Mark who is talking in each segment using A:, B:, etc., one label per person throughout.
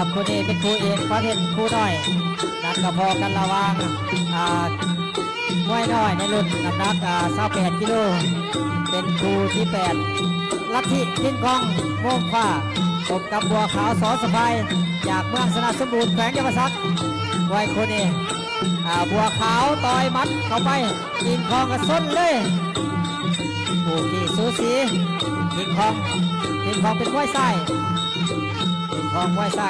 A: ครับคู่นี้เป็นคู่เอกประเภทคู่น้อยนัดกระพอกันระหว่างมวยน้อยในรุ่นน้ำหนัก28 กิโลเป็นคู่ที่8ลัทธิทิ้งกองม่วงฟ้าพบกับบัวขาวสอสะพายจากเมืองสนับสมุนแขวงยมศักดิ์ไว้คู่นี้บัวขาวต่อยมัดเข้าไปทิ้งกองกระส้นเลยคู่ที่สูสีทิ้งกองเป็นมวยไส้ทิ้งกองมวยไส้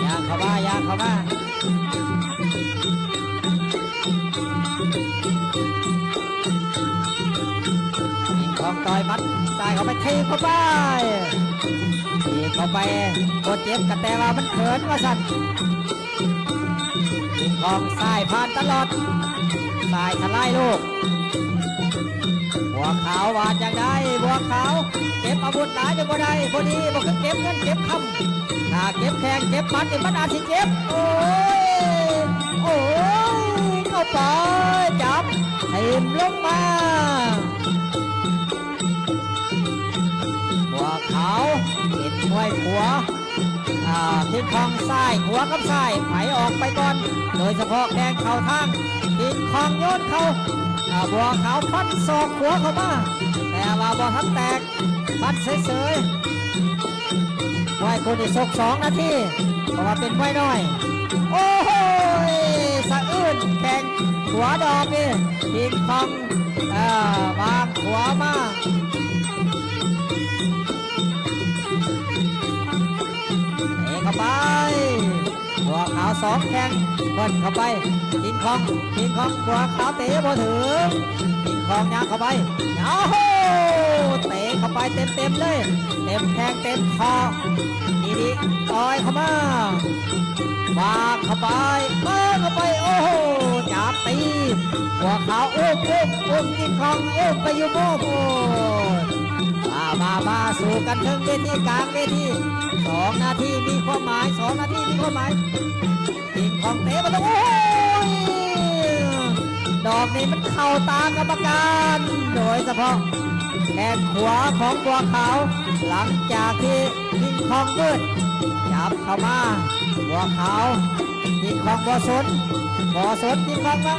A: ยางเข้ามาทิ้งกองต่อยมัดไส้เข้าไปทีเข้าไปทีเข้าไปโคตรเจ็บกันแต่ว่ามันเขินว่าสั่นทิ้งกองไส้ผ่านตลอดไส้ทลายลูกบัวขาววาดอย่างไรบัวขาวเก็บอาวุธหลายจังบ่ได้พอดีบ่คือเก็บเงินเก็บคำถ้าเก็บแข้งเก็บมัดนี่มันอาจสิเจ็บโอ้ยเข้าไปจับทีมลงมาบัวขาวเป็นมวยขวาทิ้งคองซ้ายขวากับซ้ายไผออกไปก่อนโดยเฉพาะแข้งเข่าทางทิ้งคองโยนเข้าบัวขาวฟันศอกขวาเข้ามาแต่ว่าบ่ทันแตกฟันเฉยๆมวยคู่นี้2 นาทีเพราะว่าเป็นมวยน้อยโอ้โหสะอื้นแข่งขวาดอกนี่ทิ้งคองวางขวามาเตะเข้าไปบัวขาว2แข้งเบิ้ลเข้าไปทิ้งคองบัวขาวเตะบ่ถึงทิ้งคองยางเข้าไปโอ้โหเตะเข้าไปเต็มเลยเต็มแข้งเต็มคอดีต่อยเข้ามาวางเข้าไปเข้าไปโอ้โหจับตีบัวขาวอุ้มทิ้งคองอุ้มไปอยู่โม่มาสู่กันถึงเวทีกลางเวที2 นาทีมีความหมาย2 นาทีมีความหมายทิ้งของเตะมาตรงโอ้ยดอกนี้มันเข้าตากรรมการโดยเฉพาะแข้งขวาของบัวขาวหลังจากที่ทิ้งของมืดจับเข้ามาบัวขาวทิ้งของบัวสนทิ้งของมา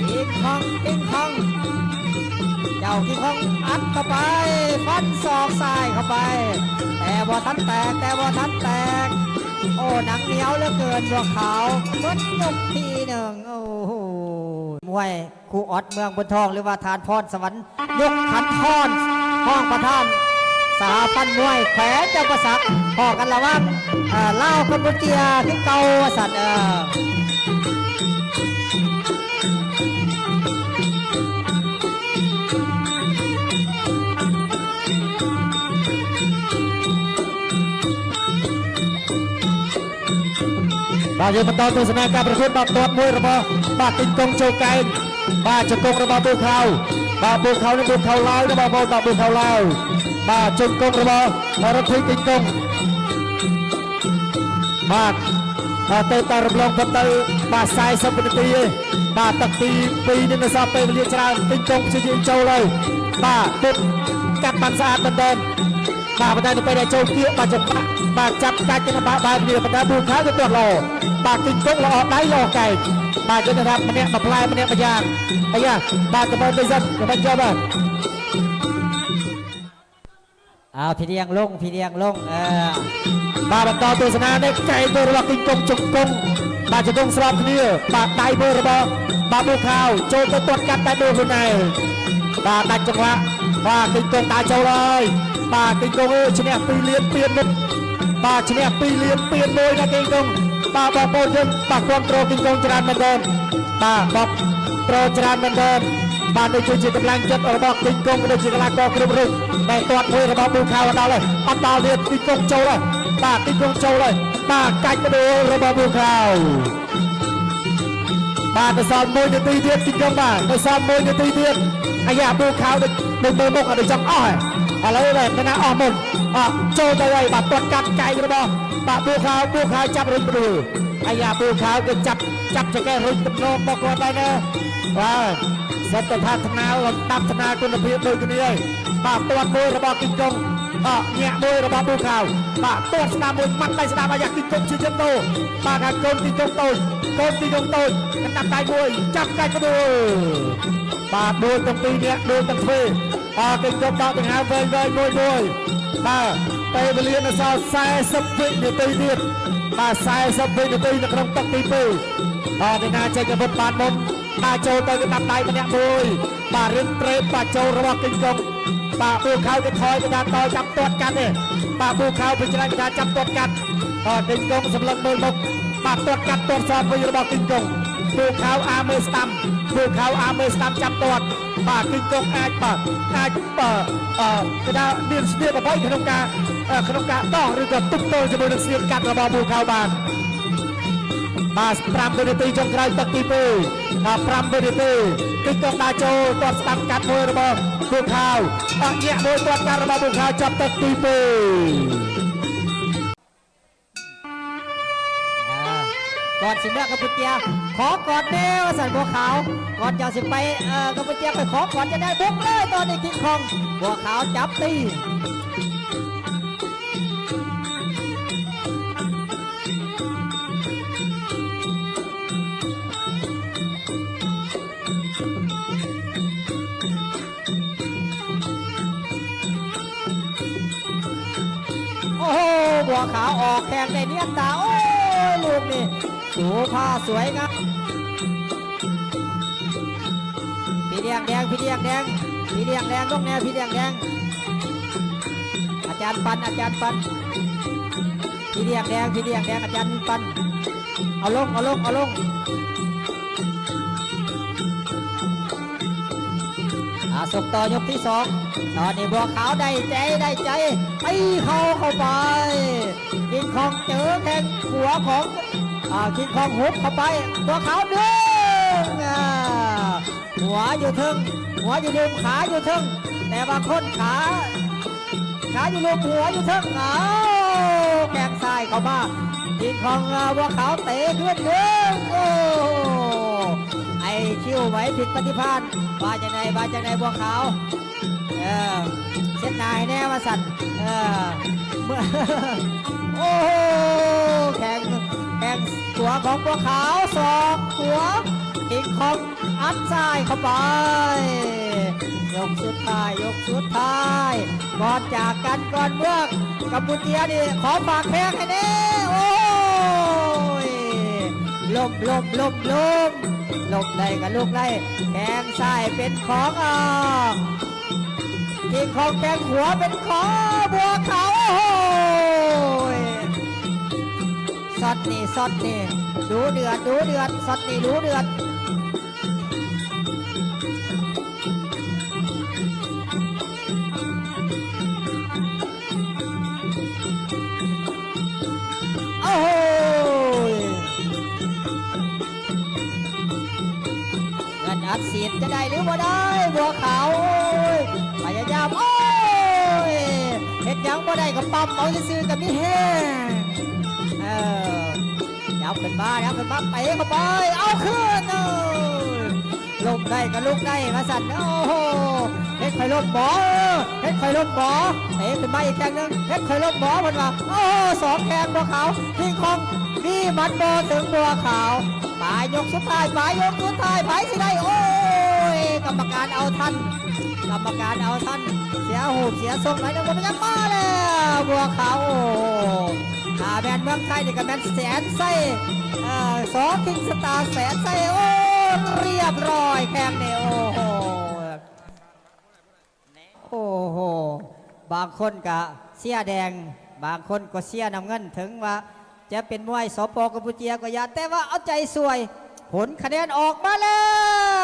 A: ทิ้งของเจ้าทิ้งของอัดเข้าไปฟันศอกซ้ายเข้าไปแต่บ่ทันแตกโอ้หนังเหนียวเหลือเกินบัวขาวเบิ้ลยกทีหนึ่งโอ้โหมวยครูออดเมืองบนทองหรือว่าทานพรสวรรค์ยกขันพรห้องประธานสาพันมวยแขวงเจ้าประสักพอกันระวังเล่ากัมพูเชียที่เก่าสัตว์บาดเจ็บมาต่อตัวสนามการประกวดบาดตัวมวยระบบบาดติงกงโจไกบาดจงกงระบบบบัวขาวในบัวขาวลาวระบบบาดบัวขาวลาวบาดจงกงระบบบาดทีติงกงบาดเตะตาระบลงพัตเตอร์บาดสายสัมปตีบาดตักตีปีนินซาเปเลียจราติงกงชิงโจเลยบาดปุ๊บกัดมันสะอาดเดินบาดได้ไปได้โจเกี้ยบาดจับการจะบาดเดียวบาดบัวขาวจะตัวรอบาดติงกงเราออกได้รอไก่บาดจะทำมันเนี่ยมาพลายมันเนี่ยมาย่างบาดจะบอลไปซัดจะมาเจอบ้างพี่เดียงลงบาดต่อตัวสนามได้ไก่ตัวระบติงกงจงกงบาดจะกงสลับนี้บาดได้เบอร์ระบบาดบัวขาวโจมตัวกัดได้ดูคนไหนบาดตัดจังหวะบาดติงกงตาเจ้าเลยบาดติงกงชนะปีเลี้ยนเปลี่ยนบาดชนะปีเลี้ยนเปลี่ยนโดยนะติงกงบาดบอกโปรยนบาดความโตติงกงจราเหมือนเดิมบาดบอกโปรจราเหมือนเดิมบาดโดยจุดกำลังจัดระบบติงกงโดยจุดกำลังกองกระดุมในตัวมวยระบบบัวขาวเราเลยอันดาวเรียนติงกงโจเลยบาดติงกงโจเลยบาดไก่กระดูระบบบัวขาวบาดจะสอนมวยในตีเดียดติงกงบาดจะสอนมวยในตีเดียดไอ้ยาบัวขาวในเบอร์มุกอะไรจังอ้อยอะไรเลยนะอ้อมนโจใจไว้บาดตัวกัดไก่ระบบบาดบัวขาวจับรุ่นไปดูไอ้ยาบัวขาวก็จับจะแก้รุ่นตบโนบอกว่าไปนะว่า สัตธาธนาลำตับธนาคุณภาพโดยกันเลยบาตรวจมวยระบอบกินกงแง่มวยระบอบบูข่าวบาตรวจสนามมวยมัดไปสนามอยากกินกงชื่อเจ้าโตบาการโกนกินกงโตโกนกินกงโตกันตับไก่มวยจับไก่กระโดดบาโดนตรงตีเนี่ยโดนตั้งทีกินกงต่อไปหาเวงมวยบาไปเรียนสาวสายสับวินาทีเดียดบาสายสับวินาทีในครั้งตักตีปีในงานใจกระบดบาดมนบาโจเตยกันตับไก่มันเนี่ยมวยบาเรียนเตะบาโจระบอบกินกงบาบูเขาจะถอยกระดานต่อจับตัวกันเนี่ยบาบูเขาพิจารณากระดานจับตัวกันกินกงสำลักมือมกบาตัวกันตัวสอบไประบอบกินกงบูเขาอาเมสตัมบูเขาอาเมสตัมจับตัวบากินกงอาจกระดานเดียนเสียกับไว้ขนมกาต้องหรือก็ตุ๊กโตจะบริเสียกันระบอบบูเขาบานบาสปรามเบเนตีจงไกรตักตีปูปรามเบเนตีกินกงบาโจตัวสตัมกัดมวยระบอบบูเขาแง่มวยตัวการระบอบบูเขาจับตักตีปูก่อนสิเมื่อกับปุเตียขอกอดแนวสันบัวขาวก่อนจะสิไปกับปุเตียไปขอก่อนจะได้บุกเลยตอนนี้คิงคองบัวขาวจับตีโอ้บัวขาวออกแข่งในเนียนตาโอ้ลูกนี่สูผ้าสวยงามพี่เดียงแดงพี่เดียงแดงพี่เดียงแดงต้องแนวพี่เดียงแดงอาจารย์ปันพี่เดียงแดงพี่เดียงแดงอาจารย์ปันเอาลงส่งต่อยกที่2ตอนนี้บัวขาวได้ใจไปเข้าไปกินของเจอแข้งหัวของกินของหุบเข้าไปบัวขาวดึงหัวอยู่ทึงหัวอยู่ดึงขาอยู่ทึงแต่บางคนขาอยู่ลูกหัวอยู่ทึงแข้งซ้ายเข้ามากินของบัวขาวเตะขึ้นดึงไอคิวไหวผิดปฏิภาณว่าจังไงบัวขาวเส้นนายแน่มาสั่นเมื่อโอ้แข่งตัวของบัวขาวสองตัวกินของอัดซ้ายเข้าไปยกสุดท้ายก่อนจากกันก่อนเมื่อกัมพูชีนี่ขอฝากแข้งให้แน่โอ้ยลมได้กับลูกได้แข้งซ้ายเป็นของกินของแข้งหัวเป็นของบัวขาวโอ้ยสดนี่ดูเดือดสดนี่ดูเดือดโอ้ยเงินอัดเสียดจะได้หรือบ่ได้บัวขาวพยายามโอ้ยเฮ็ดยังบ่ได้ก็ปั๊มเอาซื่อๆกับนี่แห้งยับขึ้นมาเตะเข้าไปเอาขึ้นลงได้กับลูกได้มาสั่นโอ้โหเฮ็ดไข่ลมหมอเตะขึ้นมาอีกแข้งนึงเฮ็ดไข่ลมหมอเพิ่นว่าโอ้2แข้งบัวขาวทิ้งของนี่มันบ่ถึงบัวขาวปลายยกสุดท้ายไผสิได้โอ้ยกรรมการเอาทันเสียหูเสียทรงไหนนึงมันยังมาแล้วบัวขาวแมนเมืองไทยนี่ก็แมนแสนไส้คิงสตาร์แสนไส้โอ้เรียบร้อยแข่งเนี่ยโอ้โหบางคนก็เสียแดงบางคนก็เสียน้ำเงินถึงว่าจะเป็นมวยสป.กัมพูชีก็อย่าแต่ว่าเอาใจสวยผลคะแนนออกมาแล้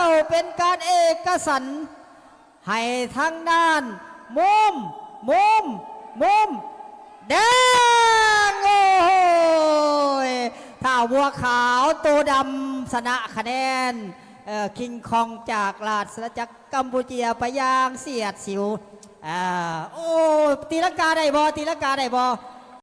A: วเป็นการเอกฉันท์ให้ทั้งด้านมุมแดงโอ้ยถ้าบัวขาวตัวดำชนะคะแนนคิงคองจากราชอาณาจักรกัมพูชีไปอย่างเสียดสิวโอ้ตีลังกาได้บ่